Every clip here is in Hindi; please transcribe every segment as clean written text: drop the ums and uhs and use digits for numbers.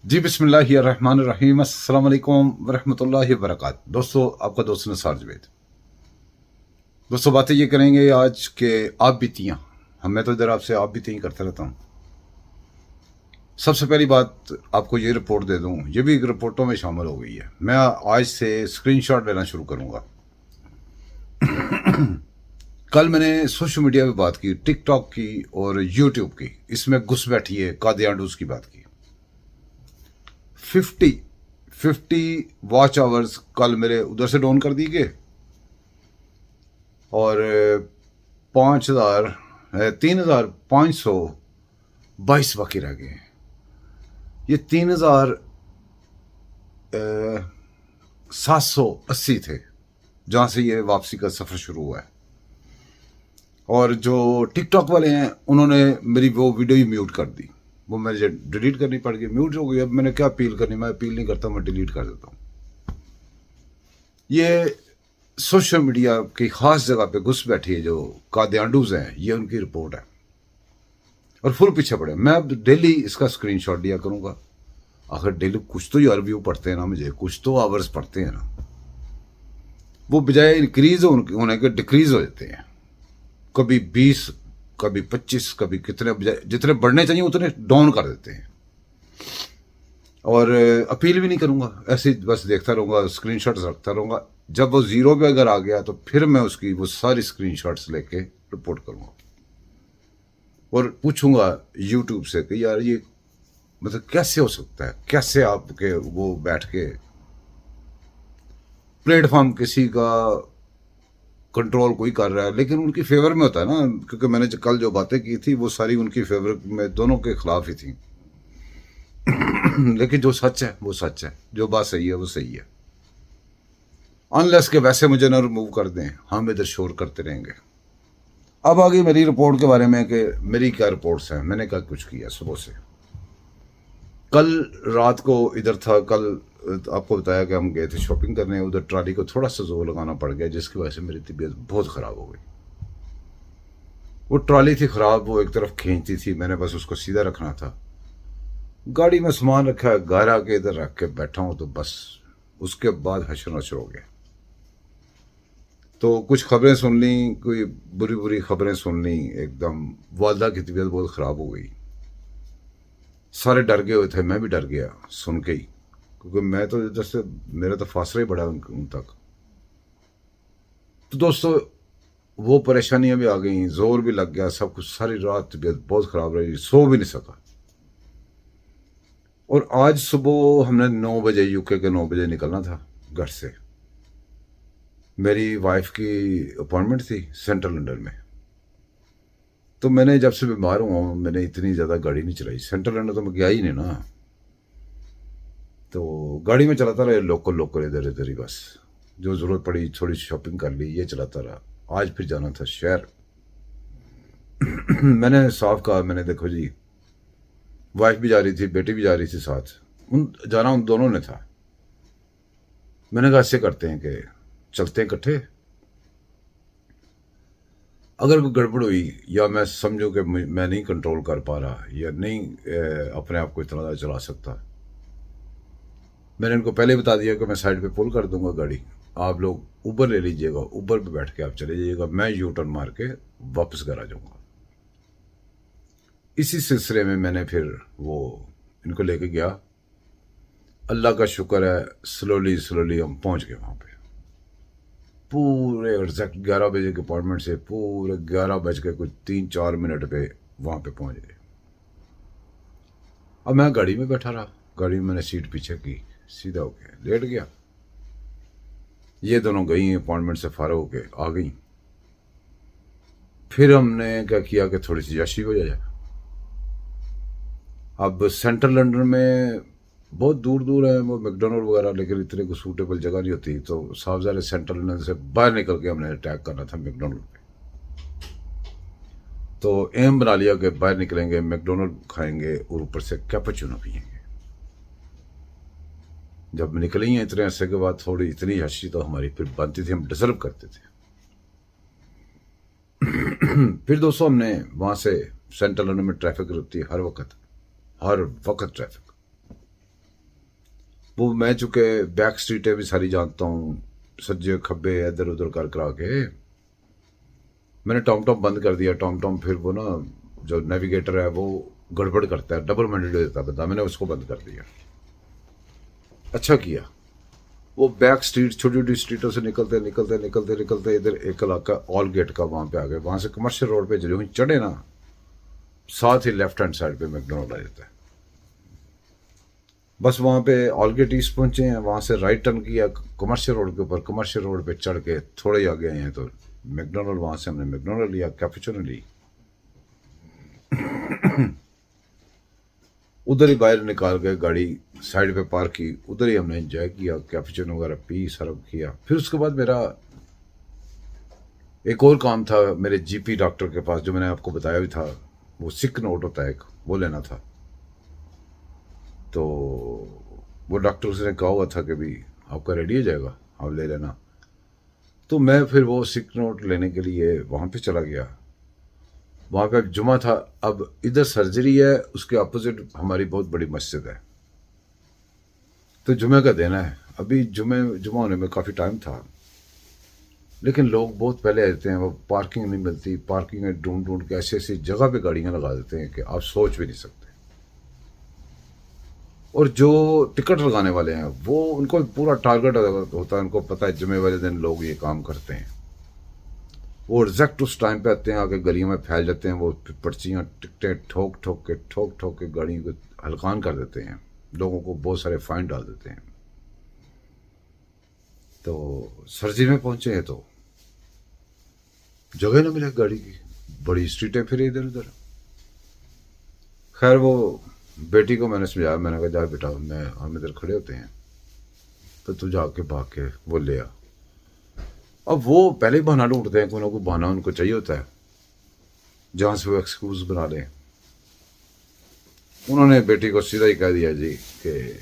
जी बिस्मिल्लाहिर्रहमानिर्रहीम अस्सलाम वालेकुम वरहमतुल्लाहि वबरकातुहू। दोस्तों, आपका दोस्त निसार जवेद। दोस्तों, बातें ये करेंगे आज के आप बीतियाँ। मैं तो इधर आपसे आप बीती करता रहता हूँ। सबसे पहली बात आपको ये रिपोर्ट दे दूँ, ये भी रिपोर्टों में शामिल हो गई है। मैं आज से स्क्रीनशॉट लेना शुरू करूँगा। कल मैंने सोशल मीडिया पे बात की, टिकटॉक की और यूट्यूब की। इसमें घुस बैठी है कादियाडूस की बात की। 50 वॉच आवर्स कल मेरे उधर से डाउन कर दिए गए और 3,522 बाकी रह गए। ये 3,780 थे जहां से ये वापसी का सफर शुरू हुआ है। और जो टिकटॉक वाले हैं उन्होंने मेरी वो वीडियो ही म्यूट कर दी। वो मुझे डिलीट करनी पड़ गई, म्यूट हो गई। अब मैंने क्या अपील करनी, मैं अपील नहीं करता, मैं डिलीट कर देता हूँ। ये सोशल मीडिया की खास जगह पे घुस बैठी है जो कादियाडूज हैं, ये उनकी रिपोर्ट है और फुल पीछे पड़े। मैं अब डेली इसका स्क्रीनशॉट लिया करूंगा। आखिर डेली कुछ तो यार व्यू पढ़ते हैं ना, मुझे कुछ तो आवर्स पढ़ते हैं ना। वो बजाय इंक्रीज होने के डिक्रीज हो जाते हैं। कभी 20, कभी 25, कभी कितने, जितने बढ़ने चाहिए उतने डाउन कर देते हैं। और अपील भी नहीं करूंगा, ऐसे बस देखता रहूंगा, स्क्रीनशॉट्स रखता रहूंगा। जब वो जीरो पे अगर आ गया तो फिर मैं उसकी वो सारी स्क्रीनशॉट्स लेके रिपोर्ट करूंगा और पूछूंगा यूट्यूब से कि यार ये मतलब कैसे हो सकता है, कैसे आपके वो बैठ के प्लेटफॉर्म किसी का कंट्रोल कोई कर रहा है, लेकिन उनकी फेवर में होता है ना। क्योंकि मैंने कल जो बातें की थी वो सारी उनकी फेवर में, दोनों के खिलाफ ही थी। लेकिन जो सच है वो सच है, जो बात सही है वो सही है। अनलेस के वैसे मुझे ना रिमूव कर दें, हम इधर शोर करते रहेंगे। अब आ गई मेरी रिपोर्ट के बारे में कि मेरी क्या रिपोर्ट्स हैं, मैंने क्या कुछ किया सुबह से। कल रात को इधर था, कल आपको बताया कि हम गए थे शॉपिंग करने। उधर ट्रॉली को थोड़ा सा जोर लगाना पड़ गया जिसकी वजह से मेरी तबीयत बहुत ख़राब हो गई। वो ट्रॉली थी ख़राब, वो एक तरफ खींचती थी, मैंने बस उसको सीधा रखना था। गाड़ी में सामान रखा है, घर आके इधर रख के बैठा हूँ तो बस उसके बाद हशर नशर हो गया। तो कुछ खबरें सुन ली, कोई बुरी बुरी खबरें सुन ली। एकदम वालदा की तबीयत बहुत ख़राब हो गई। सारे डर गए हुए थे, मैं भी डर गया सुन के ही, क्योंकि मैं तो जैसे मेरा तो फासला ही बड़ा उन तक। तो दोस्तों, वो परेशानियां भी आ गई, जोर भी लग गया, सब कुछ। सारी रात तबीयत बहुत ख़राब रही, सो भी नहीं सका। और आज सुबह हमने 9 बजे, यूके के 9 बजे निकलना था घर से। मेरी वाइफ की अपॉइंटमेंट थी सेंट्रल लंदन में। तो मैंने जब से बीमार हुआ हूँ मैंने इतनी ज़्यादा गाड़ी नहीं चलाई। सेंट्रल लंदन तो मैं गया ही नहीं ना, तो गाड़ी में चलाता रहा, लोकल लोकल इधर इधर ही बस। जो ज़रूरत पड़ी थोड़ी शॉपिंग कर ली, ये चलाता रहा। आज फिर जाना था शहर। मैंने साफ कहा, मैंने देखो जी, वाइफ भी जा रही थी, बेटी भी जा रही थी साथ, जाना उन दोनों ने था। मैंने कहा ऐसे करते हैं कि चलते हैं इकट्ठे। अगर कोई गड़बड़ हुई या मैं समझूं कि मैं नहीं कंट्रोल कर पा रहा या नहीं अपने आप को इतना ज़्यादा चला सकता, मैंने इनको पहले बता दिया कि मैं साइड पे पुल कर दूंगा गाड़ी, आप लोग ऊबर ले लीजिएगा, ऊबर पे बैठ के आप चले जाइएगा, मैं यू टर्न मार के वापस घर आ जाऊंगा। इसी सिलसिले में मैंने फिर वो इनको लेके गया। अल्लाह का शुक्र है, स्लोली स्लोली हम पहुंच गए वहां पे। पूरे एग्जैक्ट 11 बजे के अपॉइंटमेंट से पूरे 11 बज के कुछ 3-4 मिनट पे वहां पे पहुंच गए। अब मैं गाड़ी में बैठा रहा, गाड़ी में मैंने सीट पीछे की, सीधा होके लेट गया। ये दोनों गई अपॉइंटमेंट से फारग होके आ गई। फिर हमने क्या किया कि थोड़ी सी याशी हो जाए। अब सेंट्रल लंदन में बहुत दूर दूर है वो मैकडोनल्ड वगैरह, लेकिन इतने को सूटेबल जगह नहीं होती। तो साफ ज़ाहिर सेंट्रल लंदन से बाहर निकल के हमने अटैक करना था मैकडोनल्ड पे। तो एम बना लिया कि बाहर निकलेंगे, मैकडोनल्ड खाएंगे और ऊपर से कैपुचिनो पियेंगे। जब निकली हैं इतने अरसे के बाद, थोड़ी इतनी हंसी तो हमारी फिर बनती थी, हम डिजर्व करते थे। फिर दोस्तों हमने वहाँ से, सेंट्रल लंदन में ट्रैफिक रहती है हर वक्त ट्रैफिक। वो मैं चूंकि बैक स्ट्रीटें भी सारी जानता हूँ, सज्जे खब्बे इधर उधर कर करा के मैंने टॉम टॉम बंद कर दिया। टॉम टॉम फिर वो ना जो नेविगेटर है वो गड़बड़ करता है, डबल माइंडेड हो जाता है बंदा, मैंने उसको बंद कर दिया। अच्छा किया। वो बैक स्ट्रीट, छोटी छोटी स्ट्रीटों से निकलते निकलते निकलते निकलते इधर एक इलाका ऑल गेट का, वहां पे आ गए। वहां से कमर्शियल रोड पे जो ही चढ़े ना, साथ ही लेफ्ट हैंड साइड पे मैकडोनल्ड आ जाता है। बस वहां पे ऑल गेट ईस्ट पहुंचे हैं, वहां से राइट टर्न किया कमर्शियल रोड के ऊपर, कमर्शियल रोड पे चढ़ के थोड़े ही आगे आए हैं तो मैकडोनल्ड, वहां से हमने मैकडोनल्ड लिया, कैपुचिनो ली। उधर ही बाहर निकाल के गाड़ी साइड पे पार्क की, उधर ही हमने एंजॉय किया, कैपुचिनो वगैरह पी, सर्व किया। फिर उसके बाद मेरा एक और काम था, मेरे जीपी डॉक्टर के पास, जो मैंने आपको बताया भी था, वो सिक नोट होता है एक, वो लेना था। तो वो डॉक्टर उसने कहा हुआ था कि भी आपका रेडी हो जाएगा, आप ले लेना। तो मैं फिर वो सिक नोट लेने के लिए वहाँ पे चला गया। वहाँ पे जुमा था। अब इधर सर्जरी है, उसके अपोजिट हमारी बहुत बड़ी मस्जिद है। तो जुमे का दिन है, अभी जुमा होने में काफ़ी टाइम था, लेकिन लोग बहुत पहले आ जाते हैं। वो पार्किंग नहीं मिलती, पार्किंग में ढूंढ ढूंढ के ऐसी ऐसी जगह पे गाड़ियाँ लगा देते हैं कि आप सोच भी नहीं सकते। और जो टिकट लगाने वाले हैं वो, उनको पूरा टारगेट होता है, उनको पता है जुमे वाले दिन लोग ये काम करते हैं। वो एग्जैक्ट उस टाइम पे आते हैं, आके गलियों में फैल जाते हैं, वो पर्चियाँ टिकटें ठोक ठोक के गाड़ी को हलकान कर देते हैं, लोगों को बहुत सारे फाइन डाल देते हैं। तो सर्जरी में पहुंचे हैं तो जगह ना मिले गाड़ी की, बड़ी स्ट्रीटें फिर इधर उधर। खैर वो बेटी को मैंने समझाया, मैंने कहा जा बेटा, हम इधर खड़े होते हैं तो तू जाके भाग के वो ले आ। अब वो पहले ही बहाना ढूंढते हैं, कोई ना कोई बहाना उनको चाहिए होता है जहां से वो एक्सक्यूज बना लें। उन्होंने बेटी को सीधा ही कह दिया जी कि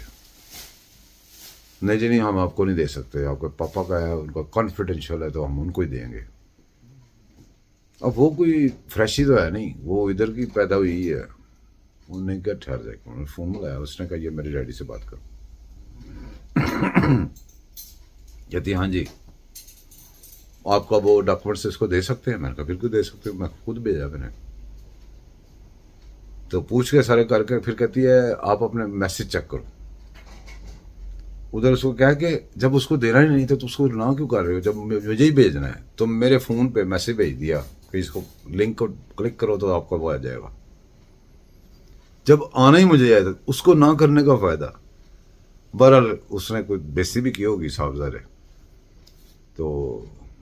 नहीं जी नहीं, हम आपको नहीं दे सकते, आपके पापा का है, उनका कॉन्फिडेंशियल है, तो हम उनको ही देंगे। अब वो कोई फ्रेशी तो है नहीं, वो इधर की पैदा हुई है। उन्होंने क्या, ठहर जाए, उन्होंने फ़ोन लगाया, उसने कहा ये मेरे डैडी से बात करो। कहती हाँ जी, आपका वो डॉक्यूमेंट्स इसको दे सकते हैं? मैंने कहा बिल्कुल दे सकते हो, मैं खुद भेजा मैंने। तो पूछ के सारे करके फिर कहती है आप अपने मैसेज चेक करो। उधर उसको क्या है कि जब उसको देना ही नहीं था तो उसको ना क्यों कर रहे हो, जब मुझे ही भेजना है तो मेरे फ़ोन पे मैसेज भेज दिया कि इसको लिंक को क्लिक करो तो आपका वो आ जाएगा। जब आना ही मुझे आया था, उसको ना करने का फ़ायदा। बहरहाल उसने कोई बेइज्जती भी की होगी साहबजारे। तो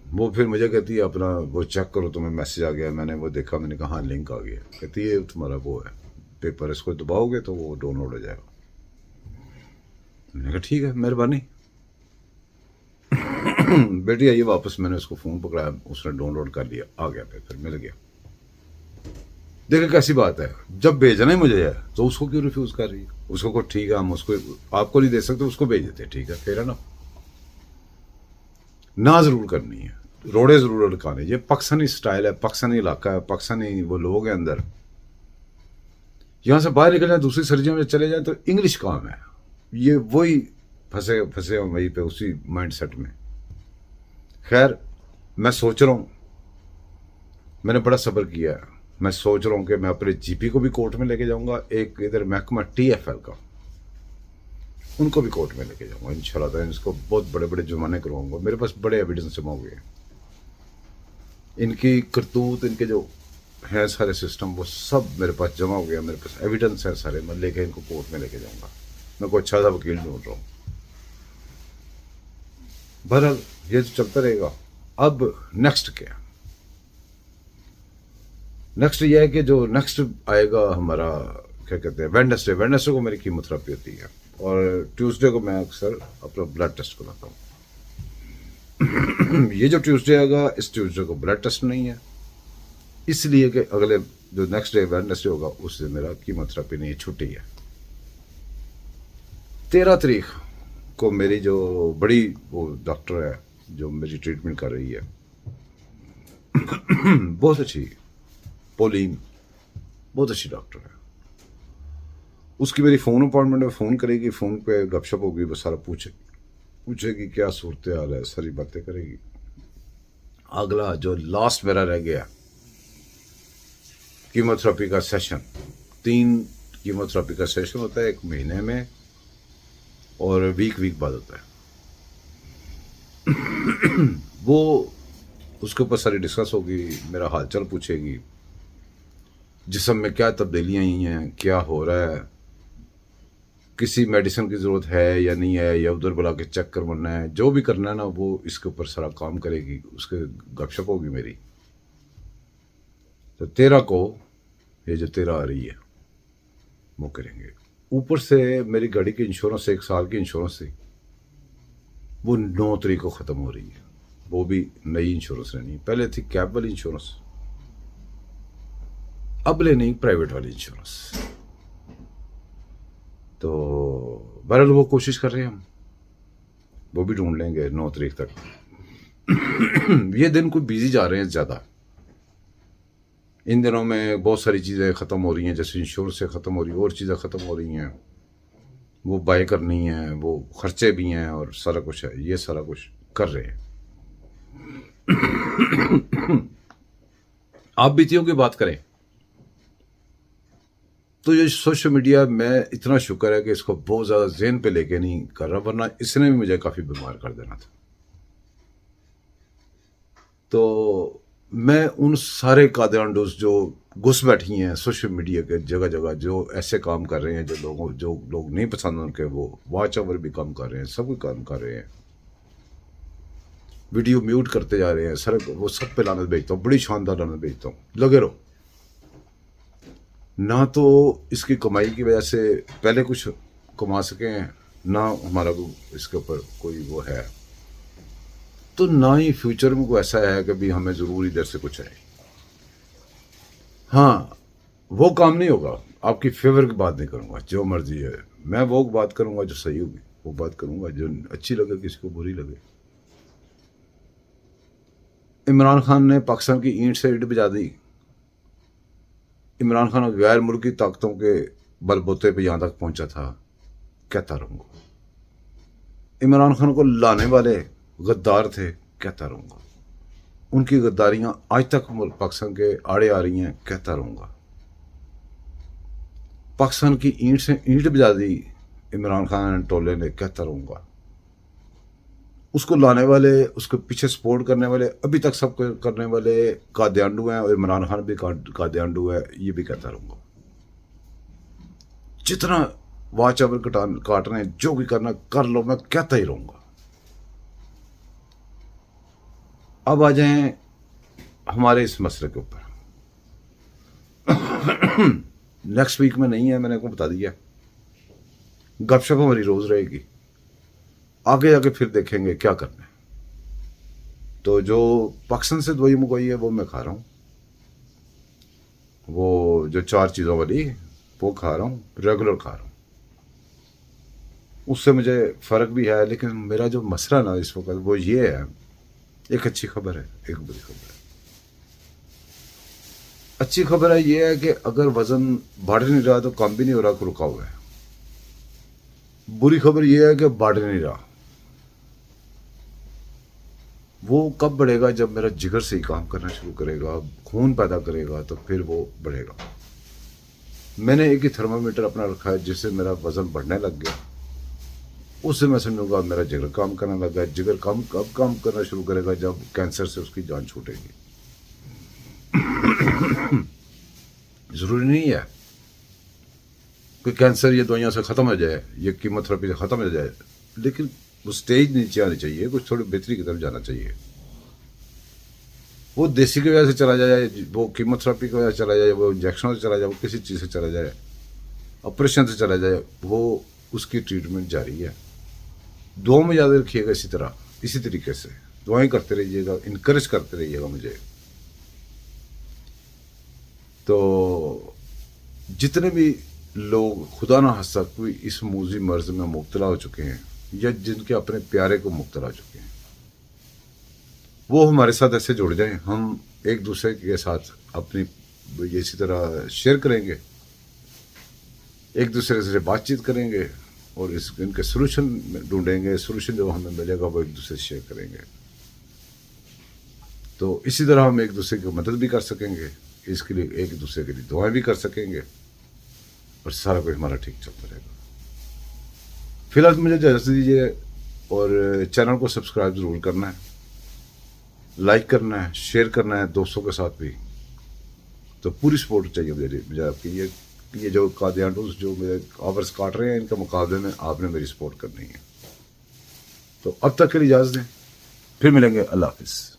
वो फिर मुझे कहती है अपना वो चेक करो, तुम्हें मैसेज आ गया। मैंने वो देखा, मैंने कहा हाँ लिंक आ गया। कहती है तुम्हारा वो है पेपर, इसको दबाओगे तो वो डाउनलोड हो जाएगा। मैंने कहा ठीक है, मेहरबानी। बेटी आइए वापस, मैंने उसको फ़ोन पकड़ाया, उसने डाउनलोड कर लिया, आ गया पेपर, मिल गया। देखिए कैसी बात है, जब भेजना ही मुझे है तो उसको क्यों रिफ्यूज़ कर रही है? उसको को ठीक है, हम उसको आपको नहीं दे सकते, उसको भेज देते, ठीक है, फिर है ना ज़रूर करनी है, रोड़े ज़रूर अड़काने। ये पाकिस्तानी स्टाइल है, पाकिस्तानी इलाका है, पाकिस्तानी वो लोग हैं अंदर। यहाँ से बाहर निकल जाए, दूसरी सर्जियों में चले जाए तो इंग्लिश काम है। ये वही फंसे फंसे वहीं पे उसी माइंड सेट में। खैर मैं सोच रहा हूँ, मैंने बड़ा सब्र किया है, मैं सोच रहा हूँ कि मैं अपने जीपी को भी कोर्ट में लेके जाऊंगा, एक इधर महकमा TFL का, उनको भी कोर्ट में लेके जाऊंगा इंशाल्लाह ताला। इसको बहुत बड़े बड़े जुर्माने करवाऊंगा, मेरे पास बड़े एविडेंस जमा हुए हैं, इनकी करतूत, इनके जो है सारे सिस्टम, वो सब मेरे पास जमा हो गया, मेरे पास एविडेंस है सारे। मैं लेके इनको कोर्ट में लेके जाऊंगा, मैं कोई अच्छा सा वकील ढूंढ रहा हूँ। बहरहाल ये तो चलता रहेगा। अब नेक्स्ट क्या? नेक्स्ट ये है कि जो नेक्स्ट आएगा हमारा, क्या कहते हैं, वेडनेसडे को मेरी कीमोथेरेपी होती है, और ट्यूसडे को मैं अक्सर अपना ब्लड टेस्ट कराता हूँ। ये जो ट्यूसडे आएगा, इस ट्यूसडे को ब्लड टेस्ट नहीं है, इसलिए कि अगले जो नेक्स्ट डे वेडनेसडे होगा उस दिन मेरा कीमोथेरेपी नहीं है, छुट्टी है। 13 तारीख को मेरी जो बड़ी वो डॉक्टर है जो मेरी ट्रीटमेंट कर रही है, बहुत अच्छी, पोलीन, बहुत अच्छी डॉक्टर है। उसकी मेरी फ़ोन अपॉइंटमेंट में फ़ोन करेगी, फ़ोन पे गपशप होगी, वो सारा पूछेगी क्या सूरत हाल है, सारी बातें करेगी। अगला जो लास्ट मेरा रह गया कीमोथेरेपी का सेशन, 3 कीमोथेरेपी का सेशन होता है 1 महीने में, और वीक बाद होता है। वो उसके ऊपर सारी डिस्कस होगी, मेरा हालचाल पूछेगी, जिस्म में क्या तब्दीलियाँ आई हैं, क्या हो रहा है, किसी मेडिसिन की ज़रूरत है या नहीं है, या उधर बुला के चेक करवाना है, जो भी करना है ना वो इसके ऊपर सारा काम करेगी, उसके गपशप होगी मेरी। तो 13 को ये जो 13 आ रही है वो करेंगे। ऊपर से मेरी गाड़ी की इंश्योरेंस 1 साल की इंश्योरेंस थी, वो 9 तारीख को ख़त्म हो रही है। वो भी नई इंश्योरेंस लेनी है। पहले थी कैब वाली इंश्योरेंस, अब लेनी प्राइवेट वाली इंश्योरेंस। तो बहरहाल वो कोशिश कर रहे हैं हम, वो भी ढूंढ लेंगे 9 तारीख तक। ये दिन कोई बिजी जा रहे हैं ज़्यादा। इन दिनों में बहुत सारी चीज़ें ख़त्म हो रही हैं, जैसे इंश्योरेंस से ख़त्म हो रही है, और चीज़ें ख़त्म हो रही हैं, वो बाय करनी है, वो खर्चे भी हैं और सारा कुछ है, ये सारा कुछ कर रहे हैं। आप बीतियों की बात करें तो ये सोशल मीडिया में इतना शुक्र है कि इसको बहुत ज़्यादा ज़हन पे लेके नहीं कर रहा, वरना इसने भी मुझे काफ़ी बीमार कर देना था। तो मैं उन सारे कादियानडोज जो घुस बैठी हैं सोशल मीडिया के जगह जगह, जो ऐसे काम कर रहे हैं, जो लोग नहीं पसंद उनके, वो वॉच ओवर भी कम कर रहे हैं, सब कुछ काम कर रहे हैं, वीडियो म्यूट करते जा रहे हैं, सर वो सब पे लानत भेजता हूँ, बड़ी शानदार लानत भेजता हूँ। लगे रहो। ना तो इसकी कमाई की वजह से पहले कुछ कमा सके हैं, ना हमारा को इसके ऊपर कोई वो है, तो ना ही फ्यूचर में कोई ऐसा है कि भी हमें ज़रूर इधर से कुछ है। हाँ, वो काम नहीं होगा। आपकी फेवर की बात नहीं करूँगा, जो मर्जी है, मैं वो बात करूँगा जो सही होगी, वो बात करूँगा जो अच्छी लगे, किसी को बुरी लगे। इमरान खान ने पाकिस्तान की ईंट से ईंट बजा दी। इमरान खान गैर मुल्की ताकतों के बलबूते पे यहाँ तक पहुंचा था, कहता रहूँगा। इमरान खान को लाने वाले गद्दार थे, कहता रहूँगा। उनकी गद्दारियाँ आज तक पाकिस्तान के आड़े आ रही हैं, कहता रहूँगा। पाकिस्तान की ईंट से ईंट बजा दी इमरान खान टोले ने, कहता रहूँगा। उसको लाने वाले, उसके पीछे सपोर्ट करने वाले, अभी तक सब करने वाले कादियानडू हैं, और इमरान खान भी कादियानडू है, ये भी कहता रहूँगा। जितना वॉच ओवर काट रहे हैं, जो भी करना कर लो, मैं कहता ही रहूँगा। अब आ जाएं हमारे इस मसले के ऊपर। नेक्स्ट वीक में नहीं है, मैंने आपको बता दिया। गपशप हमारी रोज़ रहेगी, आगे जाके फिर देखेंगे क्या करना है। तो जो पाकिस्तान से दवाई मंगवाई है वो मैं खा रहा हूँ, वो जो 4 चीज़ों वाली वो खा रहा हूँ, रेगुलर खा रहा हूँ। उससे मुझे फ़र्क भी है, लेकिन मेरा जो मसला ना इस वक्त वो ये है, एक अच्छी खबर है, एक बुरी खबर है। अच्छी खबर है ये है कि अगर वज़न बढ़ नहीं रहा तो कम भी नहीं हो रहा, रुका हुआ है। बुरी खबर ये है कि बढ़ नहीं रहा। वो कब बढ़ेगा? जब मेरा जिगर सही काम करना शुरू करेगा, खून पैदा करेगा, तो फिर वो बढ़ेगा। मैंने एक ही थर्मामीटर अपना रखा है, जिससे मेरा वज़न बढ़ने लग गया। उससे मैं समझूंगा मेरा जिगर काम करने लगा। जिगर कब काम करना शुरू करेगा? जब कैंसर से उसकी जान छूटेगी। ज़रूरी नहीं है कि कैंसर ये दवाइयों से ख़त्म हो जाए, ये कीमोथेरेपी से ख़त्म हो जाए, लेकिन वो स्टेज नीचे आनी चाहिए, कुछ थोड़ी बेहतरी की तरफ जाना चाहिए। वो देसी की वजह से चला जाए, वो कीमोथेरेपी की वजह से चला जाए, वो इंजेक्शन से चला जाए, वो किसी चीज़ से चला जाए, ऑपरेशन से चला जाए, वो उसकी ट्रीटमेंट जारी है। दुआ में याद रखिएगा, इसी तरीके से दुआएं करते रहिएगा, इनकरेज करते रहिएगा मुझे। तो जितने भी लोग खुदा ना हंसा कोई इस मूजी मर्ज में मुब्तला हो चुके हैं, या जिनके अपने प्यारे को मुब्तला हो चुके हैं, वो हमारे साथ ऐसे जुड़ जाएं। हम एक दूसरे के साथ अपनी इसी तरह शेयर करेंगे, एक दूसरे से बातचीत करेंगे और इनके सोल्यूशन ढूंढेंगे। सोल्यूशन जो हमें मिलेगा वो एक दूसरे से शेयर करेंगे। तो इसी तरह हम एक दूसरे की मदद भी कर सकेंगे, इसके लिए एक दूसरे के लिए दुआएं भी कर सकेंगे और सारा कुछ हमारा ठीक चलता रहेगा। फिलहाल मुझे इजाज़त दीजिए और चैनल को सब्सक्राइब ज़रूर करना है, लाइक करना है, शेयर करना है दोस्तों के साथ भी। तो पूरी सपोर्ट चाहिए मुझे आपकी। ये जो कादियानूस जो मेरे आवर्स काट रहे हैं, इनके मुकाबले में आपने मेरी सपोर्ट करनी है। तो अब तक के लिए इजाज़त दें, फिर मिलेंगे। अल्लाह हाफिज़।